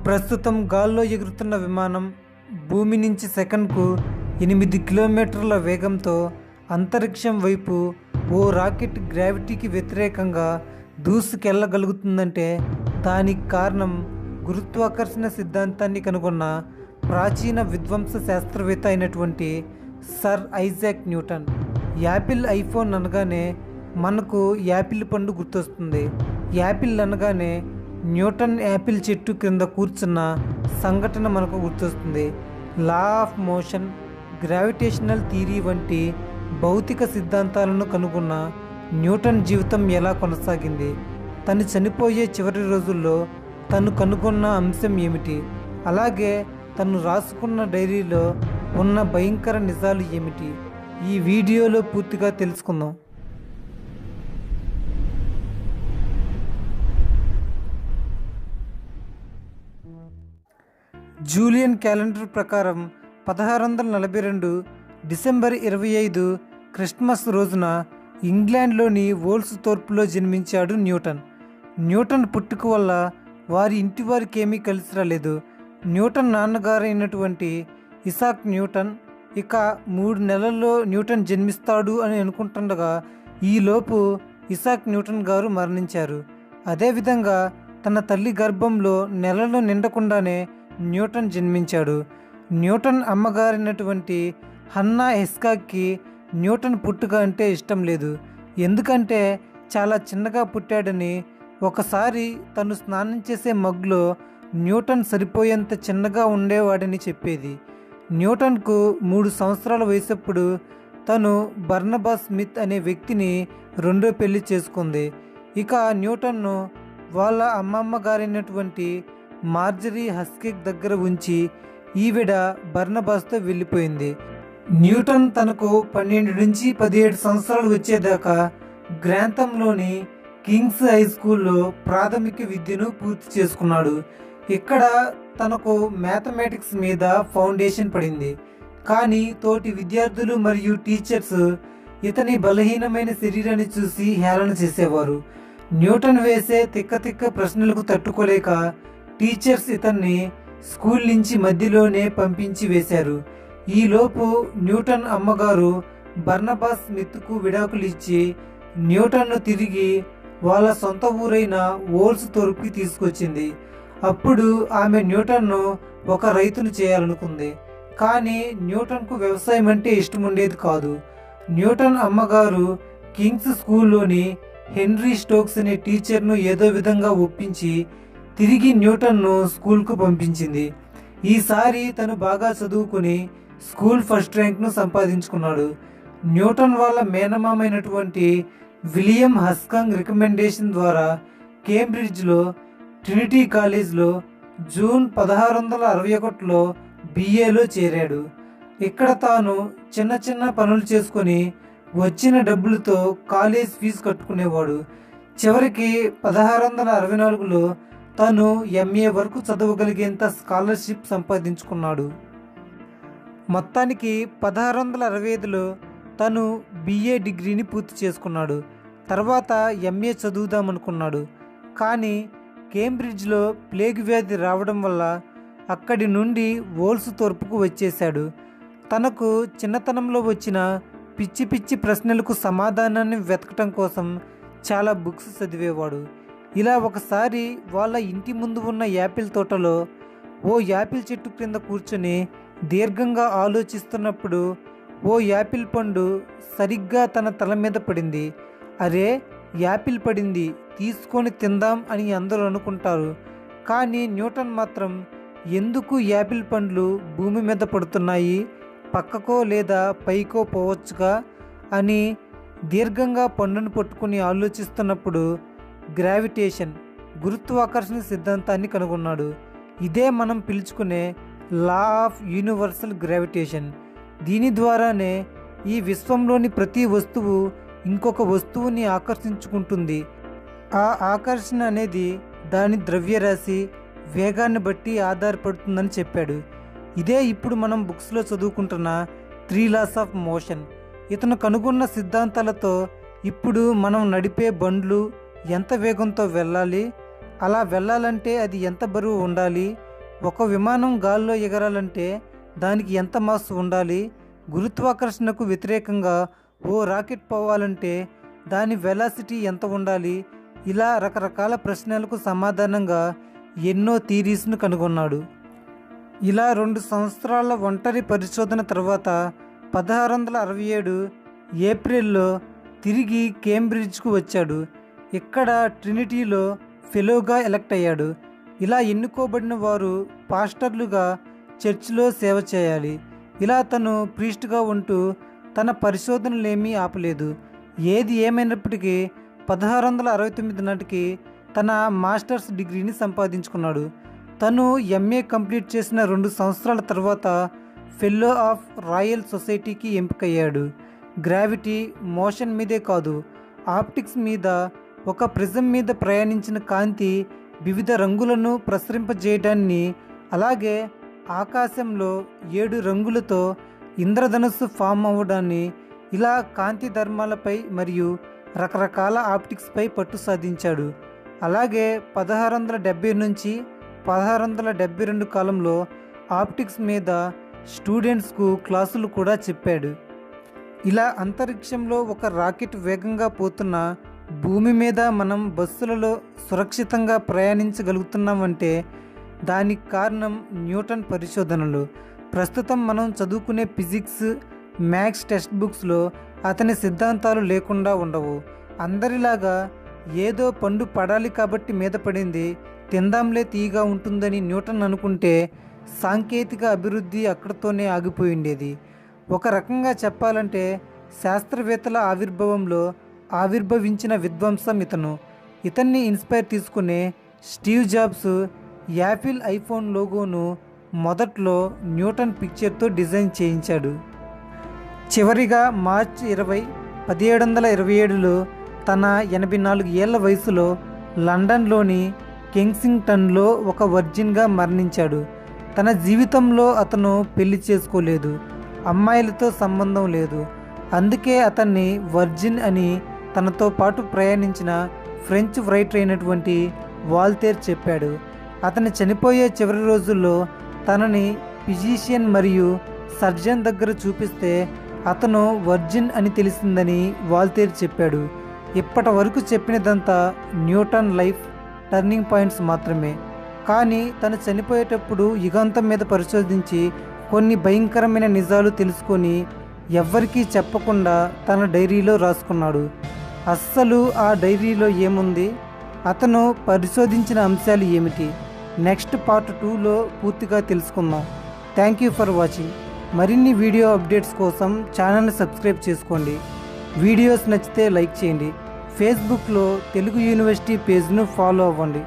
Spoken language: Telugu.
ప్రస్తుతం గాల్లో ఎగురుతున్న విమానం భూమి నుంచి సెకన్కు 8 కిలోమీటర్ల వేగంతో అంతరిక్షం వైపు ఓ రాకెట్ గ్రావిటీకి వ్యతిరేకంగా దూసుకెళ్లగలుగుతుందంటే దానికి కారణం గురుత్వాకర్షణ సిద్ధాంతాన్ని కనుగొన్న ప్రాచీన విధ్వంస శాస్త్రవేత్త అయినటువంటి sir Isaac Newton. Apple iPhone అనగానే మనకు యాపిల్ పండు గుర్తొస్తుంది. యాపిల్ అనగానే న్యూటన్ యాపిల్ చెట్టు క్రింద కూర్చున్న సంఘటన మనకు గుర్తొస్తుంది. Law of motion, gravitational theory వంటి భౌతిక సిద్ధాంతాలను కనుగొన్న న్యూటన్ జీవితం ఎలా కొనసాగింది? తను చనిపోయే చివరి రోజుల్లో తను కనుగొన్న అంశం ఏమిటి? అలాగే తను రాసుకున్న డైరీలో ఉన్న భయంకర నిజాలు ఏమిటి? ఈ వీడియోలో పూర్తిగా తెలుసుకుందాం. జూలియన్ క్యాలెండర్ ప్రకారం 1642 డిసెంబర్ 25 క్రిస్మస్ రోజున ఇంగ్లాండ్లోని వోల్స్థోర్ప్లో జన్మించాడు న్యూటన్. న్యూటన్ పుట్టుక వల్ల వారి ఇంటి వారికి ఏమీ కలిసి రాలేదు. న్యూటన్ నాన్నగారైనటువంటి ఇసాక్ న్యూటన్ ఇక 3 నెలల్లో న్యూటన్ జన్మిస్తాడు అని అనుకుంటుండగా ఈలోపు ఇసాక్ న్యూటన్ గారు మరణించారు. అదేవిధంగా తన తల్లి గర్భంలో నెలలు నిండకుండానే న్యూటన్ జన్మించాడు. న్యూటన్ అమ్మగారైనటువంటి హన్నా హెస్కాకి న్యూటన్ పుట్టుక అంటే ఇష్టం లేదు. ఎందుకంటే చాలా చిన్నగా పుట్టాడని. ఒకసారి తను స్నానం చేసే మగ్లో న్యూటన్ సరిపోయేంత చిన్నగా ఉండేవాడని చెప్పేది. న్యూటన్కు 3 సంవత్సరాల వయసప్పుడు తను బర్నబాస్ స్మిత్ అనే వ్యక్తిని రెండో పెళ్లి చేసుకుంది. ఇక న్యూటన్ను వాళ్ళ అమ్మమ్మ గారైనటువంటి మార్జరీ హస్కెక్ దగ్గర ఉంచి ఈవిడ బర్నబాస్తో వెళ్ళిపోయింది. న్యూటన్ తనకు 12 నుంచి 17 సంవత్సరాలు వచ్చేదాకా గ్రాంథంలోని కింగ్స్ హై స్కూల్లో ప్రాథమిక విద్యను పూర్తి చేసుకున్నాడు. ఇక్కడ తనకు మ్యాథమెటిక్స్ మీద ఫౌండేషన్ పడింది. కానీ తోటి విద్యార్థులు మరియు టీచర్స్ ఇతని బలహీనమైన శరీరాన్ని చూసి హేళన చేసేవారు. న్యూటన్ వేసే తిక్క ప్రశ్నలకు తట్టుకోలేక టీచర్స్ ఇతన్ని స్కూల్ నుంచి మధ్యలోనే పంపించి వేశారు. ఈలోపు న్యూటన్ అమ్మగారు బర్నబాస్ స్మిత్కు విడాకులు ఇచ్చి న్యూటన్ను తిరిగి వాళ్ళ సొంత ఊరైన వోల్స్థోర్ప్కి తీసుకొచ్చింది. అప్పుడు ఆమె న్యూటన్ను ఒక రైతును చేయాలనుకుంది. కానీ న్యూటన్కు వ్యవసాయం అంటే ఇష్టం ఉండేది కాదు. న్యూటన్ అమ్మగారు కింగ్స్ స్కూల్లోని హెన్రీ స్టోక్స్ అనే టీచర్ను ఏదో విధంగా ఒప్పించి తిరిగి న్యూటన్ను స్కూల్కు పంపించింది. ఈసారి తను బాగా చదువుకుని స్కూల్ ఫస్ట్ ర్యాంక్ను సంపాదించుకున్నాడు. న్యూటన్ వాళ్ళ మేనమామైనటువంటి విలియం హస్కంగ్ రికమెండేషన్ ద్వారా కేంబ్రిడ్జ్లో ట్రినిటీ కాలేజ్లో జూన్ 1661లో బిఏలో చేరాడు. ఇక్కడ తాను చిన్న పనులు చేసుకొని వచ్చిన డబ్బులతో కాలేజ్ ఫీజు కట్టుకునేవాడు. చివరికి 1664లో తను ఎంఏ వరకు చదవగలిగేంత స్కాలర్షిప్ సంపాదించుకున్నాడు. మొత్తానికి 1665లో తను బిఏ డిగ్రీని పూర్తి చేసుకున్నాడు. తర్వాత ఎంఏ చదువుదామనుకున్నాడు. కానీ కేంబ్రిడ్జ్లో ప్లేగ్ వ్యాధి రావడం వల్ల అక్కడి నుండి వోల్స్థోర్ప్కు వచ్చేశాడు. తనకు చిన్నతనంలో వచ్చిన పిచ్చి ప్రశ్నలకు సమాధానాన్ని వెతకటం కోసం చాలా బుక్స్ చదివేవాడు. ఇలా ఒకసారి వాళ్ళ ఇంటి ముందు ఉన్న యాపిల్ తోటలో ఓ యాపిల్ చెట్టు క్రింద కూర్చొని దీర్ఘంగా ఆలోచిస్తున్నప్పుడు ఓ యాపిల్ పండు సరిగ్గా తన తల మీద పడింది. అరే, యాపిల్ పడింది, తీసుకొని తిందాం అని అందరూ అనుకుంటారు. కానీ న్యూటన్ మాత్రం ఎందుకు యాపిల్ పండ్లు భూమి మీద పడుతున్నాయి, పక్కకో లేదా పైకో పోవచ్చుగా అని దీర్ఘంగా పండును పట్టుకుని ఆలోచిస్తున్నప్పుడు గ్రావిటేషన్, గురుత్వాకర్షణ సిద్ధాంతాన్ని కనుగొన్నాడు. ఇదే మనం పిలుచుకునే లా ఆఫ్ యూనివర్సల్ గ్రావిటేషన్. దీని ద్వారానే ఈ విశ్వంలోని ప్రతి వస్తువు ఇంకొక వస్తువుని ఆకర్షించుకుంటుంది. ఆ ఆకర్షణ అనేది దాని ద్రవ్యరాశి, వేగాన్ని బట్టి ఆధారపడుతుందని చెప్పాడు. ఇదే ఇప్పుడు మనం బుక్స్లో చదువుకుంటున్న 3 లాస్ ఆఫ్ మోషన్. ఇతను కనుగొన్న సిద్ధాంతాలతో ఇప్పుడు మనం నడిపే బండ్లు ఎంత వేగంతో వెళ్ళాలి, అలా వెళ్ళాలంటే అది ఎంత బరువు ఉండాలి, ఒక విమానం గాల్లో ఎగరాలంటే దానికి ఎంత మాస్ ఉండాలి, గురుత్వాకర్షణకు వ్యతిరేకంగా ఓ రాకెట్ పోవాలంటే దాని వెలాసిటీ ఎంత ఉండాలి, ఇలా రకరకాల ప్రశ్నలకు సమాధానంగా ఎన్నో థీరీస్ను కనుగొన్నాడు. ఇలా 2 సంవత్సరాల ఒంటరి పరిశోధన తర్వాత 1667 ఏప్రిల్లో తిరిగి కేంబ్రిడ్జ్కు వచ్చాడు. ఇక్కడ ట్రినిటీలో ఫెలోగా ఎలక్ట్ అయ్యాడు. ఇలా ఎన్నుకోబడిన వారు పాస్టర్లుగా చర్చిలో సేవ చేయాలి. ఇలా తను ప్రీస్ట్గా ఉంటూ తన పరిశోధనలేమీ ఆపలేదు. ఏది ఏమైనప్పటికీ 1669 నాటికి తన మాస్టర్స్ డిగ్రీని సంపాదించుకున్నాడు. తను ఎంఏ కంప్లీట్ చేసిన 2 సంవత్సరాల తర్వాత ఫెల్లో ఆఫ్ రాయల్ సొసైటీకి ఎంపికయ్యాడు. గ్రావిటీ, మోషన్ మీదే కాదు, ఆప్టిక్స్ మీద, ఒక ప్రిజం మీద ప్రయాణించిన కాంతి వివిధ రంగులను ప్రసరింపజేయడాన్ని, అలాగే ఆకాశంలో 7 రంగులతో ఇంద్రధనుస్సు ఫామ్ అవ్వడాన్ని, ఇలా కాంతి ధర్మాలపై మరియు రకరకాల ఆప్టిక్స్పై పట్టు సాధించాడు. అలాగే 1670 నుంచి 1672 కాలంలో ఆప్టిక్స్ మీద స్టూడెంట్స్కు క్లాసులు కూడా చెప్పాడు. ఇలా అంతరిక్షంలో ఒక రాకెట్ వేగంగా పోతున్న భూమి మీద మనం బస్సులలో సురక్షితంగా ప్రయాణించగలుగుతున్నామంటే దానికి కారణం న్యూటన్ పరిశోధనలు. ప్రస్తుతం మనం చదువుకునే ఫిజిక్స్, మ్యాథ్స్ టెక్స్ట్ బుక్స్లో అతని సిద్ధాంతాలు లేకుండా ఉండవు. అందరిలాగా ఏదో పండు పడాలి కాబట్టి మీద పడింది, తిందాంలే తీయగా ఉంటుందని న్యూటన్ అనుకుంటే సాంకేతిక అభివృద్ధి అక్కడితోనే ఆగిపోయిండేది. ఒక రకంగా చెప్పాలంటే శాస్త్రవేత్తల ఆవిర్భావంలో ఆవిర్భవించిన విద్వాంసం ఇతను. ఇతన్ని ఇన్స్పైర్ తీసుకునే స్టీవ్ జాబ్స్ యాపిల్ ఐఫోన్ లోగోను మొదట్లో న్యూటన్ పిక్చర్తో డిజైన్ చేయించాడు. చివరిగా మార్చి 20, 1727లో తన 84 ఏళ్ల వయసులో లండన్లోని కెన్సింగ్టన్లో ఒక వర్జిన్గా మరణించాడు. తన జీవితంలో అతను పెళ్లి చేసుకోలేదు, అమ్మాయిలతో సంబంధం లేదు. అందుకే అతన్ని వర్జిన్ అని తనతో పాటు ప్రయాణించిన ఫ్రెంచ్ రైటర్ అయినటువంటి వాల్తేర్ చెప్పాడు. అతను చనిపోయే చివరి రోజుల్లో తనని ఫిజిషియన్ మరియు సర్జన్ దగ్గర చూపిస్తే అతను వర్జిన్ అని తెలిసిందని వాల్తేర్ చెప్పాడు. ఇప్పటి వరకు చెప్పినదంతా న్యూటన్ లైఫ్ టర్నింగ్ పాయింట్స్ మాత్రమే. కానీ తను చనిపోయేటప్పుడు యుగాంతం మీద పరిశోధించి కొన్ని భయంకరమైన నిజాలు తెలుసుకొని ఎవ్వరికీ చెప్పకుండా తన డైరీలో రాసుకున్నాడు. అస్సలు ఆ డైరీలో ఏముంది, అతను పరిశోధించిన అంశాలు ఏమిటి, నెక్స్ట్ పార్ట్ 2లో పూర్తిగా తెలుసుకుందాం. Thank you for watching. మరిన్ని వీడియో అప్డేట్స్ కోసం ఛానల్ని సబ్స్క్రైబ్ చేసుకోండి. వీడియోస్ నచ్చితే లైక్ చేయండి. ఫేస్బుక్లో తెలుగు యూనివర్సిటీ పేజ్ను ఫాలో అవ్వండి.